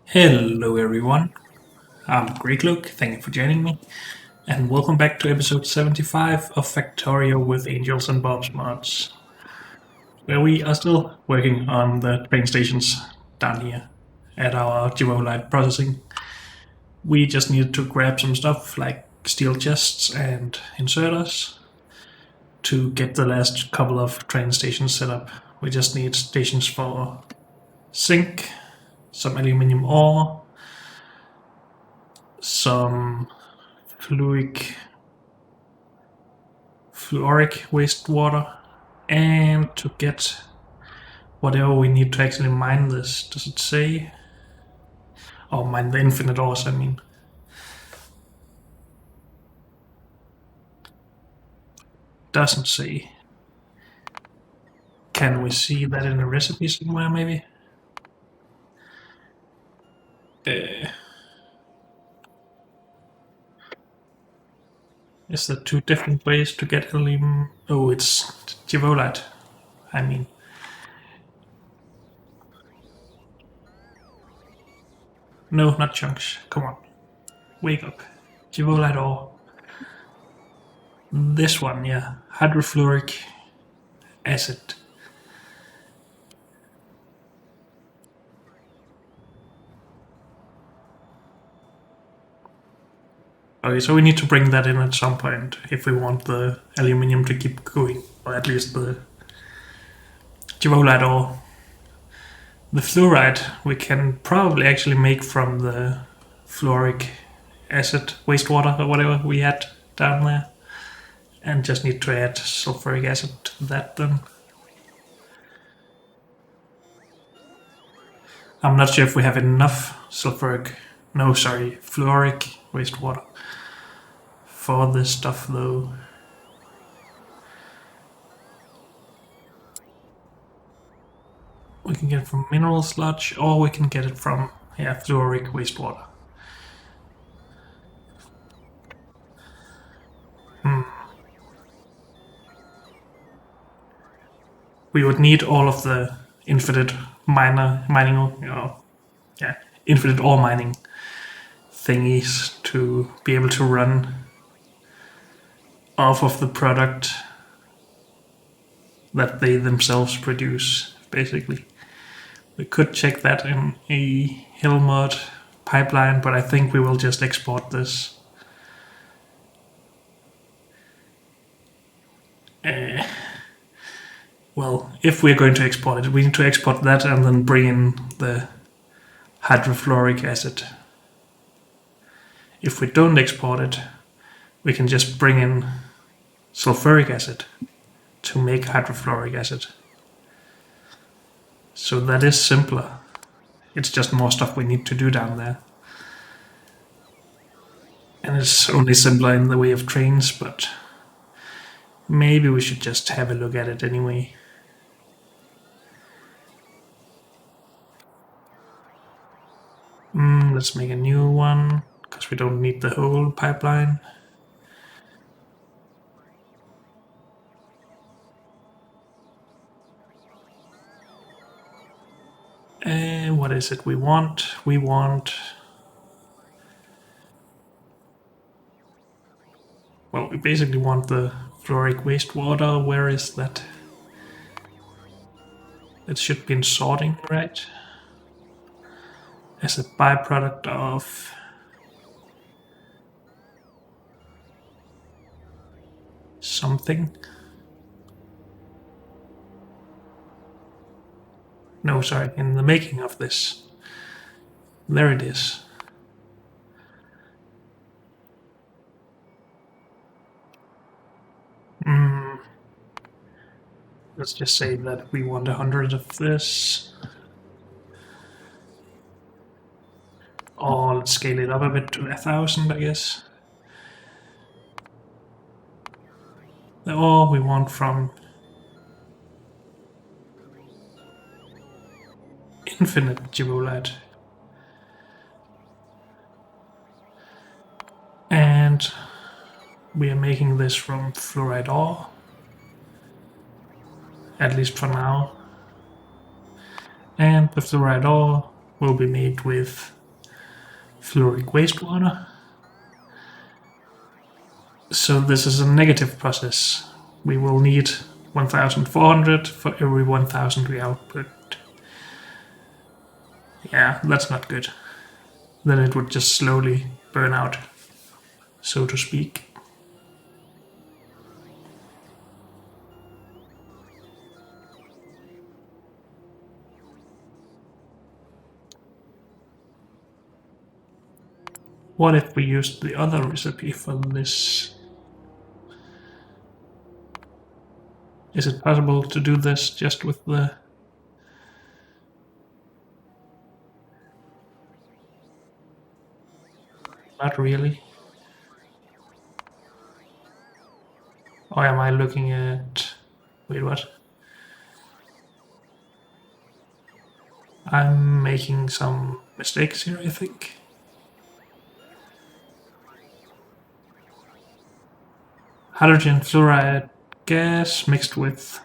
Hello everyone, I'm Greek Luke, thank you for joining me, and welcome back to episode 75 of Factorio with Angels and Bob's Mods, where we are still working on the train stations down here at our Light processing. We just needed to grab some stuff like steel chests and inserters to get the last couple of train stations set up. We just need stations for zinc, some aluminium ore, some fluoric wastewater, and to get whatever we need to actually mine this. Does it say? Oh, mine the infinite ores, I mean. Doesn't say. Can we see that in a recipe somewhere, maybe? Is there two different ways to get helium? Oh, it's Givolite, I mean. No, not chunks. Come on. Wake up. Givolite ore. This one, yeah. Hydrofluoric acid. Okay, so we need to bring that in at some point if we want the aluminium to keep going, or at least the Givolite ore. The fluoride we can probably actually make from the fluoric acid wastewater or whatever we had down there, and just need to add sulfuric acid to that then. I'm not sure if we have enough fluoric wastewater for this stuff though. We can get it from mineral sludge, or we can get it from fluoric wastewater. We would need all of the infinite infinite ore mining thingies to be able to run off of the product that they themselves produce, basically. We could check that in a hill mod pipeline, but I think we will just export this. Well, if we're going to export it, we need to export that and then bring in the hydrofluoric acid. If we don't export it, we can just bring in sulfuric acid to make hydrofluoric acid. So that is simpler. It's just more stuff we need to do down there. And it's only simpler in the way of trains, but maybe we should just have a look at it anyway. Let's make a new one, because we don't need the whole pipeline. And what is it we want? We want... Well, we basically want the fluoric wastewater. Where is that? It should be in sorting, right? As a byproduct of something. No, sorry, in the making of this. There it is. Let's just say that we want 100 of this. Or let's scale it up a bit to 1,000, I guess. The ore we want from infinite gibolite. And we are making this from fluoride ore. At least for now. And with fluoride ore, will be made with fluoric wastewater. So this is a negative process. We will need 1400 for every 1000 we output. Yeah, that's not good. Then it would just slowly burn out, so to speak. What if we used the other recipe for this? Is it possible to do this just with the... Not really. Or am I looking at... Wait, what? I'm making some mistakes here, I think. Hydrogen fluoride gas mixed with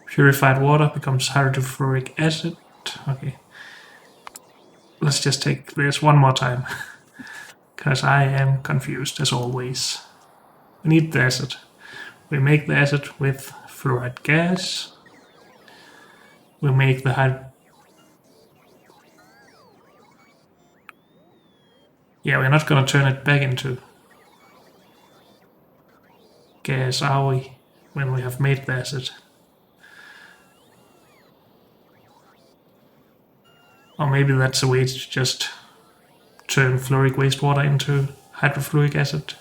purified water becomes hydrofluoric acid. Okay. Let's just take this one more time, because I am confused as always. We need the acid. We make the acid with fluoride gas. We make the Yeah, we're not gonna turn it back into gas, are we? When we have made the acid. Or maybe that's a way to just turn fluoric wastewater into hydrofluoric acid.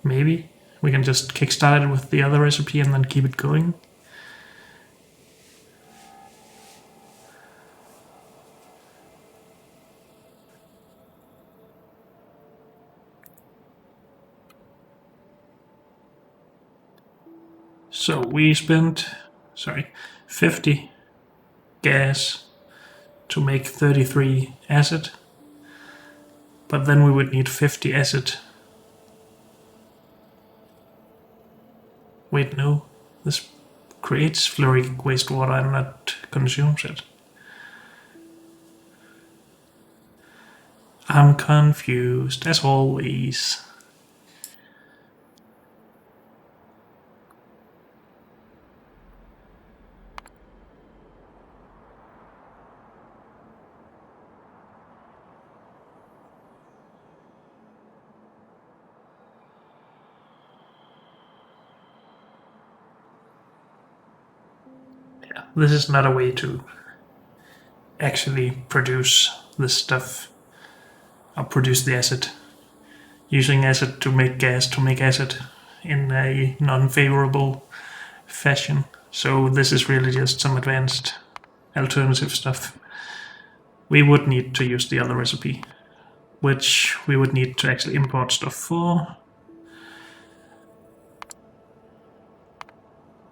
Maybe. We can just kickstart it with the other recipe and then keep it going. So we spent, 50 gas to make 33 acid. But then we would need 50 acid. Wait, no. This creates fluoric wastewater and not consumes it. I'm confused, as always. Yeah, this is not a way to actually produce this stuff, or produce the acid. Using acid to make gas to make acid in a non-favorable fashion. So this is really just some advanced alternative stuff. We would need to use the other recipe, which we would need to actually import stuff for.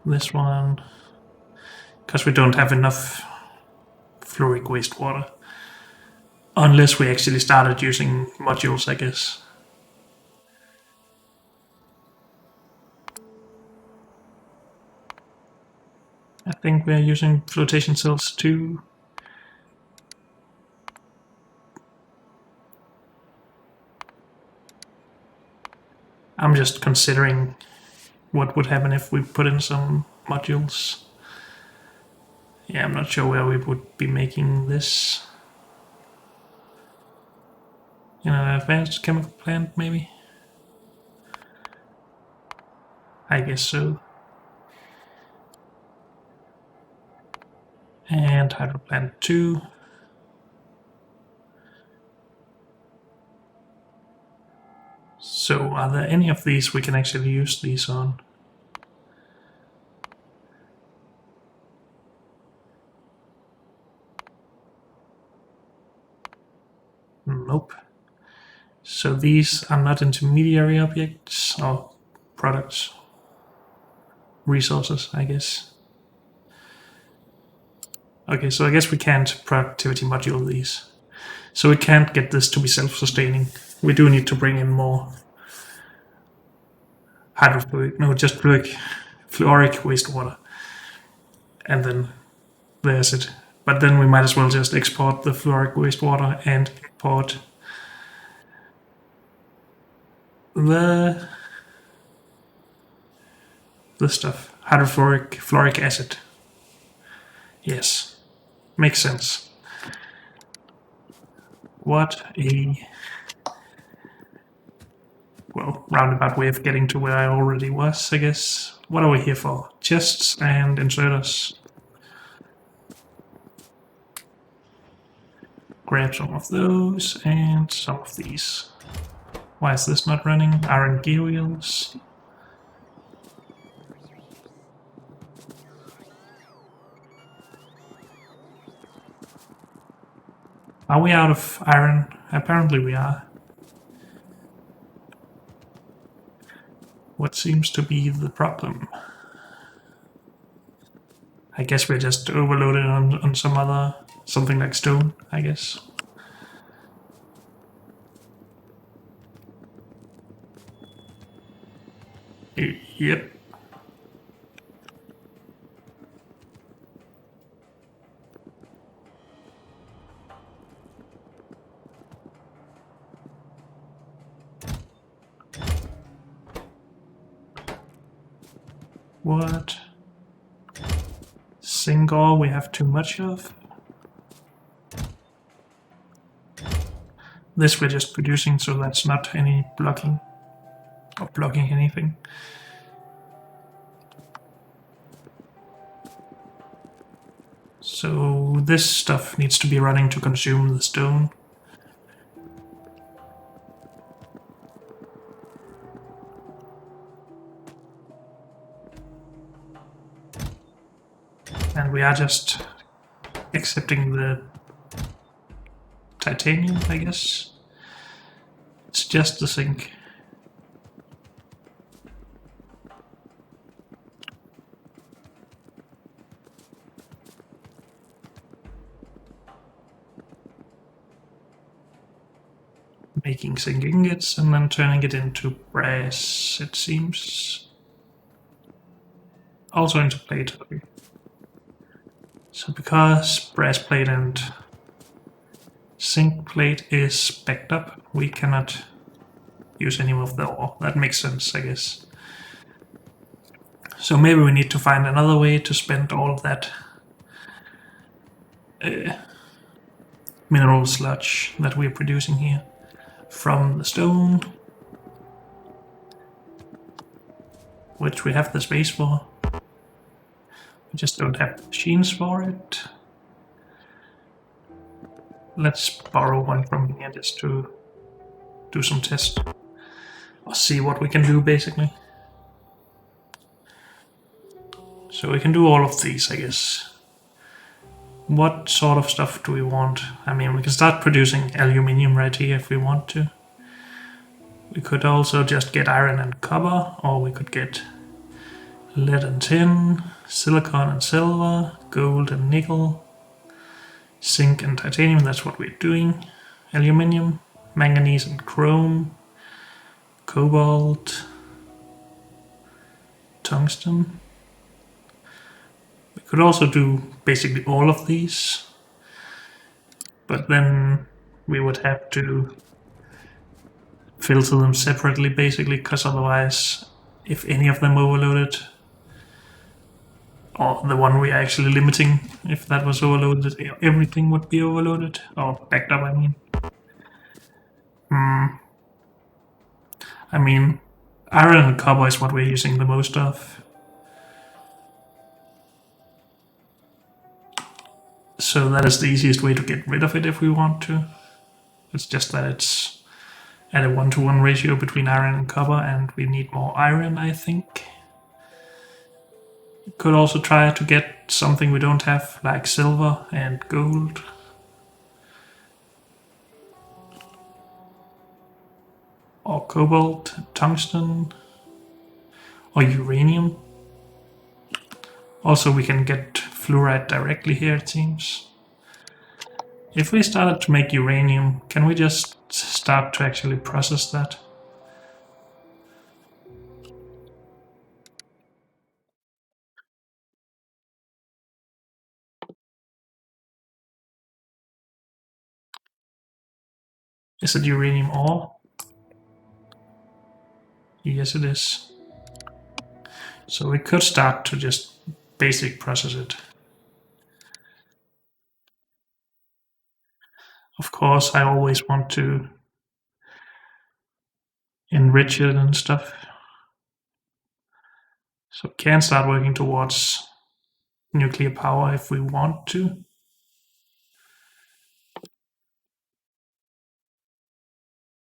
This one, because we don't have enough fluoric wastewater. Unless we actually started using modules, I guess. I think we're using flotation cells too. I'm just considering what would happen if we put in some modules. Yeah, I'm not sure where we would be making this. In an advanced chemical plant, maybe? I guess so. And hydro plant 2. So are there any of these we can actually use these on? Nope. So these are not intermediary objects or products. Resources, I guess. Okay, so I guess we can't productivity module these. So we can't get this to be self-sustaining. We do need to bring in more hydrofluoric, no, just fluoric wastewater. And then there's it. But then we might as well just export the fluoric wastewater and import the stuff. Hydrofluoric acid. Yes, makes sense. What a, well, roundabout way of getting to where I already was, I guess. What are we here for? Chests and inserters. Grab some of those and some of these. Why is this not running? Iron gear wheels. Are we out of iron? Apparently we are. What seems to be the problem? I guess we're just overloaded on some other, something like stone, I guess. Yep. What? Zinc ore we have too much of. This we're just producing, so that's not any blocking or blocking anything. So this stuff needs to be running to consume the stone. And we are just accepting the titanium, I guess. It's just the zinc. Making zinc ingots and then turning it into brass, it seems. Also into plate. Okay. So because brass plate and zinc plate is backed up, we cannot use any of the ore. That makes sense, I guess. So maybe we need to find another way to spend all of that mineral sludge that we're producing here from the stone, which we have the space for. We just don't have machines for it. Let's borrow one from here just to do some tests. Or see what we can do, basically. So we can do all of these, I guess. What sort of stuff do we want? I mean, we can start producing aluminium right here if we want to. We could also just get iron and copper, or we could get lead and tin, silicon and silver, gold and nickel, zinc and titanium, that's what we're doing, aluminium, manganese and chrome, cobalt, tungsten. We could also do basically all of these, but then we would have to filter them separately basically, because otherwise if any of them overloaded, or the one we are actually limiting, if that was overloaded, everything would be overloaded, or backed up, I mean. I mean, iron and copper is what we're using the most of. So that is the easiest way to get rid of it if we want to. It's just that it's at a 1-to-1 ratio between iron and copper, and we need more iron, I think. Could also try to get something we don't have, like silver and gold. Or cobalt, tungsten, or uranium. Also we can get fluoride directly here, it seems. If we started to make uranium, can we just start to actually process that? Is it uranium ore? Yes, it is. So we could start to just basic process it. Of course, I always want to enrich it and stuff. So we can start working towards nuclear power if we want to.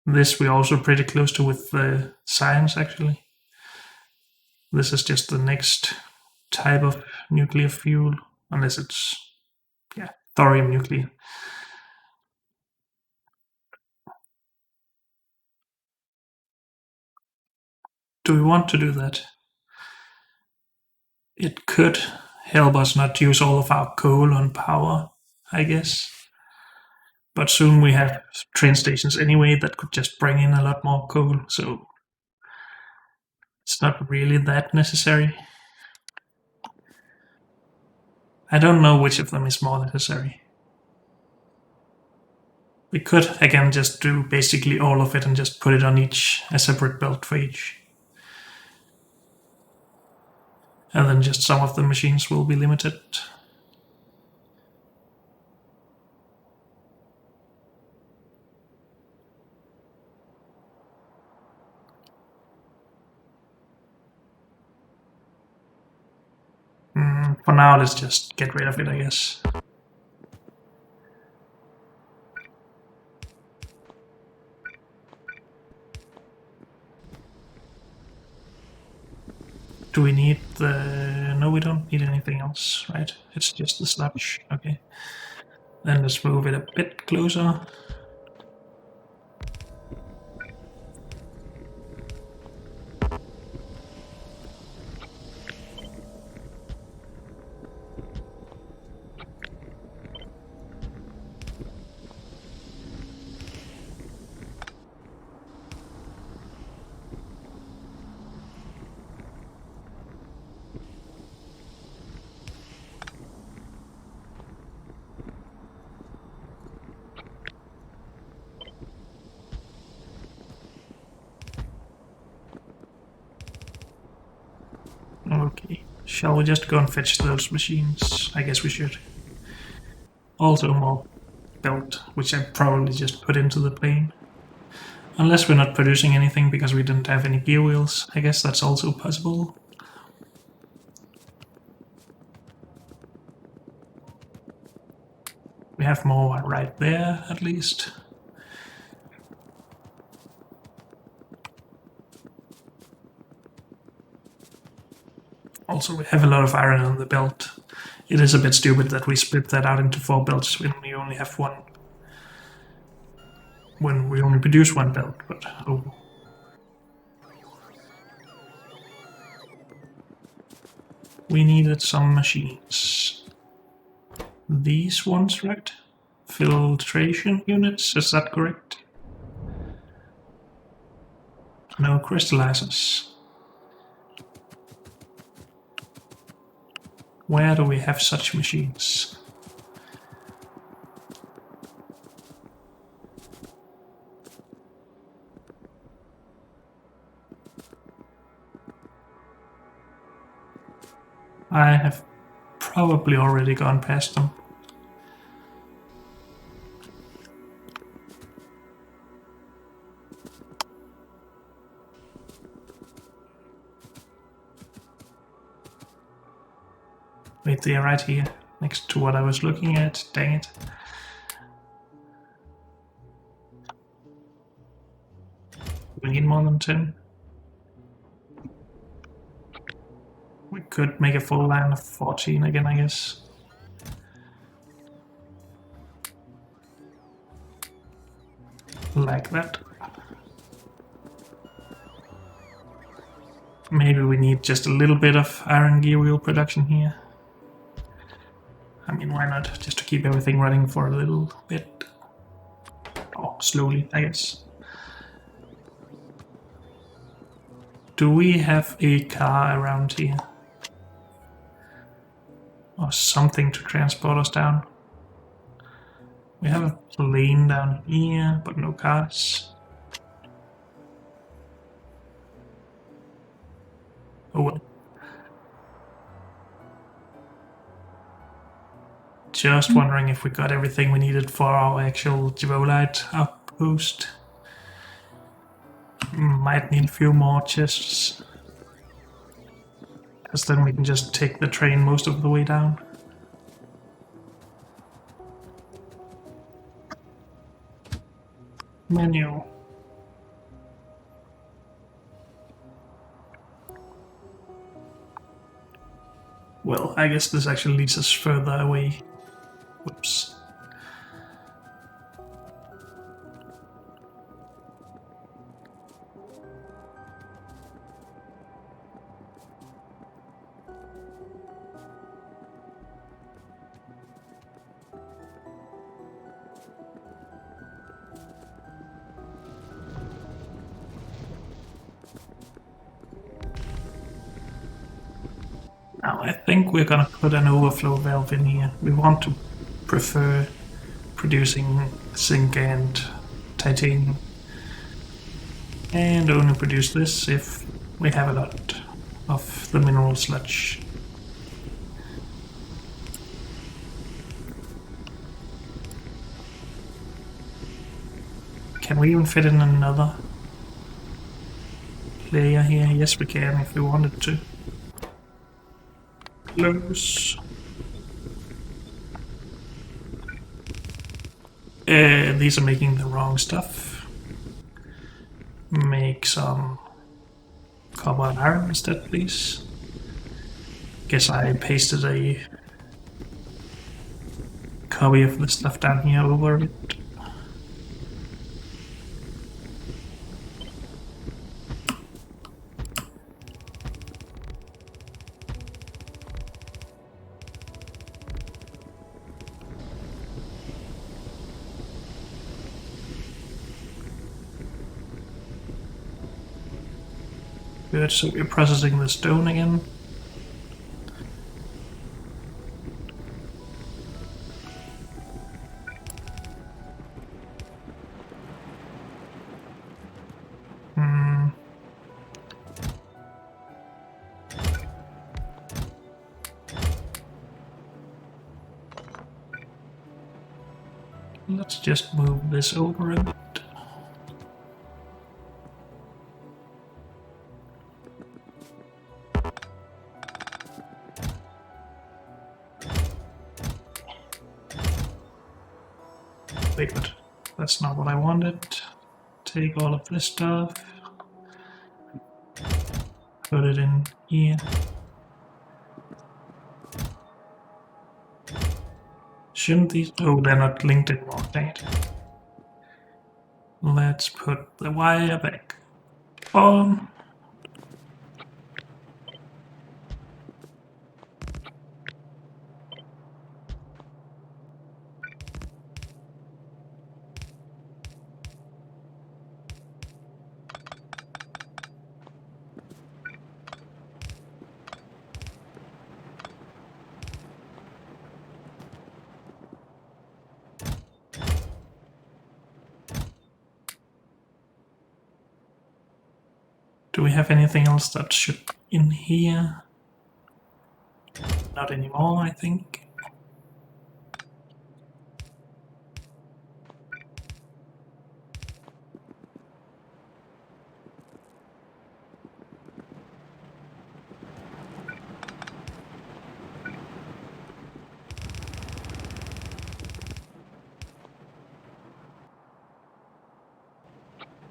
This we're also pretty close to with the science, actually. This is just the next type of nuclear fuel, unless it's, yeah, thorium nuclear. Do we want to do that? It could help us not use all of our coal on power, I guess. But soon we have train stations anyway that could just bring in a lot more coal, so it's not really that necessary. I don't know which of them is more necessary. We could again just do basically all of it and just put it on each, a separate belt for each. And then just some of the machines will be limited. For now, let's just get rid of it, I guess. Do we need the... No, we don't need anything else, right? It's just the sludge, okay. Then let's move it a bit closer. Okay, shall we just go and fetch those machines? I guess we should. Also more belt, which I probably just put into the plane. Unless we're not producing anything because we didn't have any gear wheels. I guess that's also possible. We have more right there, at least. Also, we have a lot of iron on the belt. It is a bit stupid that we split that out into 4 belts when we only have one. When we only produce 1 belt, but oh. We needed some machines. These ones, right? Filtration units, is that correct? No crystallizers. Where do we have such machines? I have probably already gone past them. Wait, they are right here, next to what I was looking at. Dang it. We need more than 10. We could make a full line of 14 again, I guess. Like that. Maybe we need just a little bit of iron gear wheel production here. I mean, why not? Just to keep everything running for a little bit. Oh, slowly, I guess. Do we have a car around here? Or something to transport us down? We have a lane down here, but no cars. Oh well. Just wondering if we got everything we needed for our actual Givolite outpost. Might need a few more chests. Because then we can just take the train most of the way down. Menu. Well, I guess this actually leads us further away. Whoops. Now I think we're gonna put an overflow valve in here. We want to prefer producing zinc and titanium. And only produce this if we have a lot of the mineral sludge. Can we even fit in another layer here? Yes, we can if we wanted to. Close. These are making the wrong stuff. Make some copper and iron instead, please. Guess I pasted a copy of the stuff down here over it. Good, so we're processing the stone again. Let's just move this over a bit. Wait, but that's not what I wanted. Take all of this stuff. Put it in here. Shouldn't these... Oh, they're not linked anymore, dang it. Let's put the wire back on. Do we have anything else that should be in here? Not anymore, I think.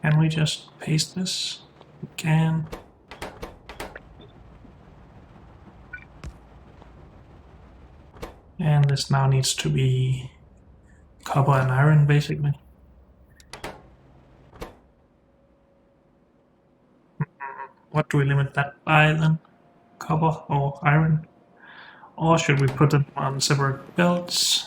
Can we just paste this? We can. And this now needs to be copper and iron, basically. What do we limit that by then? Copper or iron? Or should we put them on separate belts?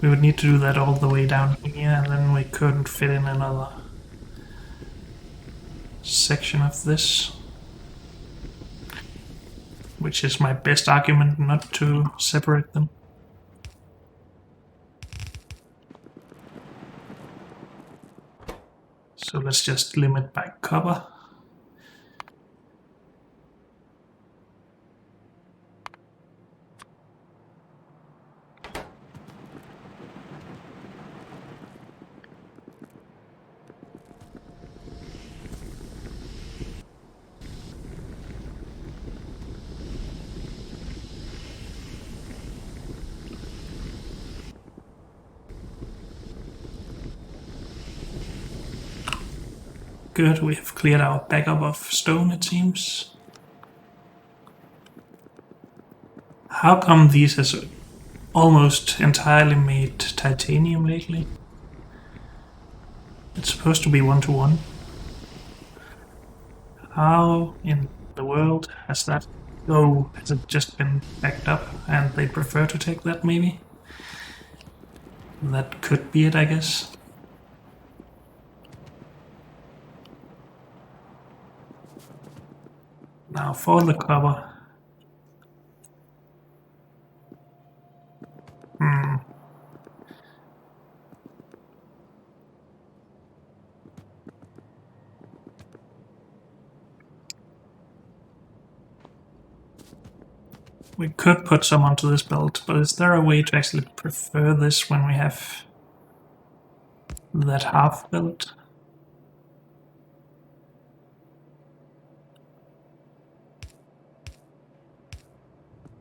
We would need to do that all the way down here, and then we couldn't fit in another section of this. which is my best argument not to separate them. So let's just limit by copper. Good, we have cleared our backup of stone, it seems. How come these has almost entirely made titanium lately? It's supposed to be 1-to-1. How in the world has that... Oh, has it just been backed up and they prefer to take that maybe? That could be it, I guess. Now for the cover. We could put some onto this belt, but is there a way to actually prefer this when we have that half belt?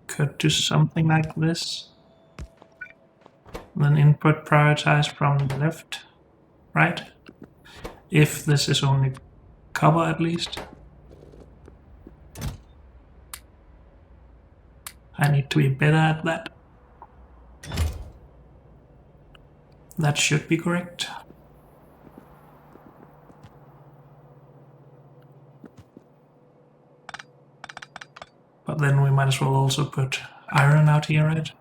Could do something like this. Then input prioritize from the left, right? If this is only copper at least. I need to be better at that. That should be correct. But then we might as well also put iron out here, right?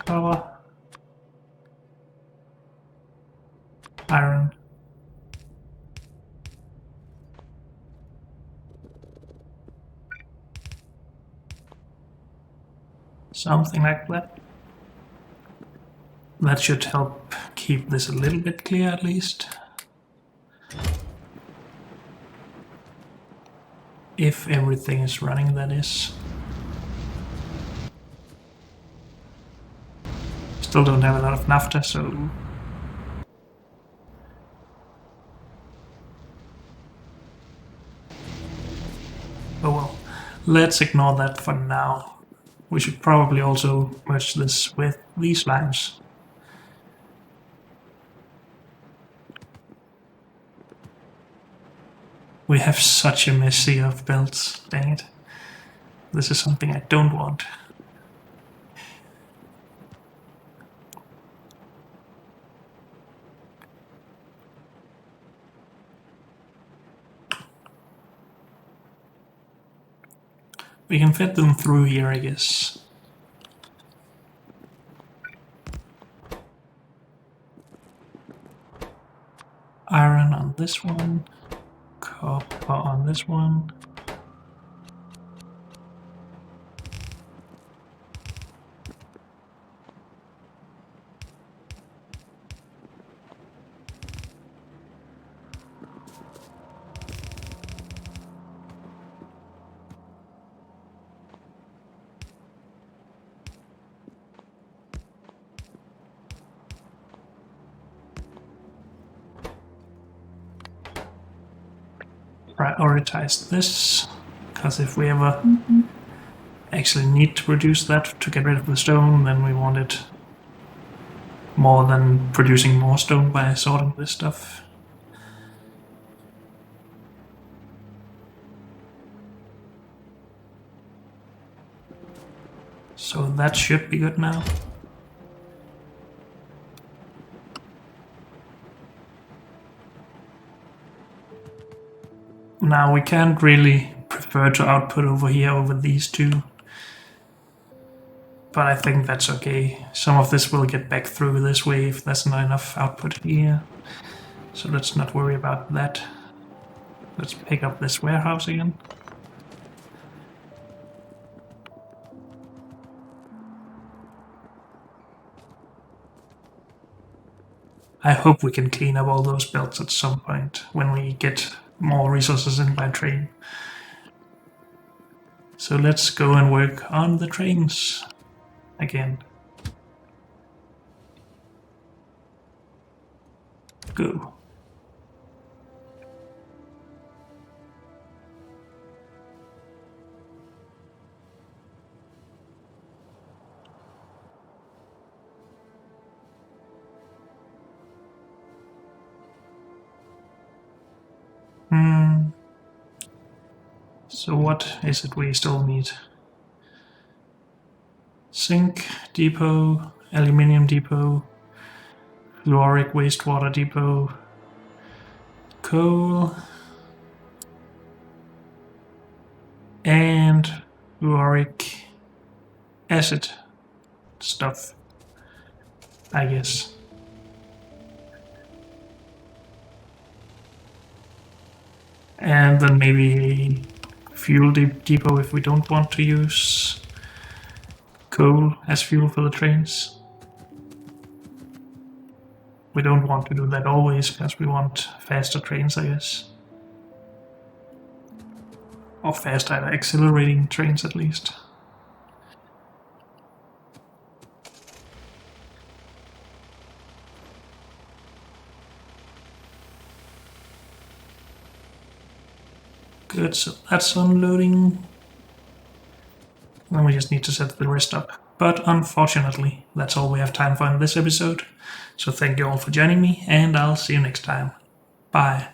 Copper. Iron. Something like that. That should help keep this a little bit clear at least. If everything is running, that is. Still don't have a lot of naphtha, so... Oh well, let's ignore that for now. We should probably also merge this with these lines. We have such a mess here of belts, dang it. This is something I don't want. We can fit them through here, I guess. Iron on this one, copper on this one. Prioritize this, because if we ever actually need to produce that to get rid of the stone, then we want it more than producing more stone by sorting this stuff. So that should be good now. Now we can't really prefer to output over here over these two. But I think that's okay. Some of this will get back through this way if there's not enough output here. So let's not worry about that. Let's pick up this warehouse again. I hope we can clean up all those belts at some point when we get more resources in by train. So let's go and work on the trains again. Go. So what is it we still need? Zinc depot, aluminium depot, fluoric wastewater depot, coal, and fluoric acid stuff, I guess. And then maybe fuel depot if we don't want to use coal as fuel for the trains. We don't want to do that always because we want faster trains, I guess. Or faster accelerating trains at least. Good, so that's unloading. Then we just need to set the rest up. But unfortunately, that's all we have time for in this episode. So thank you all for joining me, and I'll see you next time. Bye.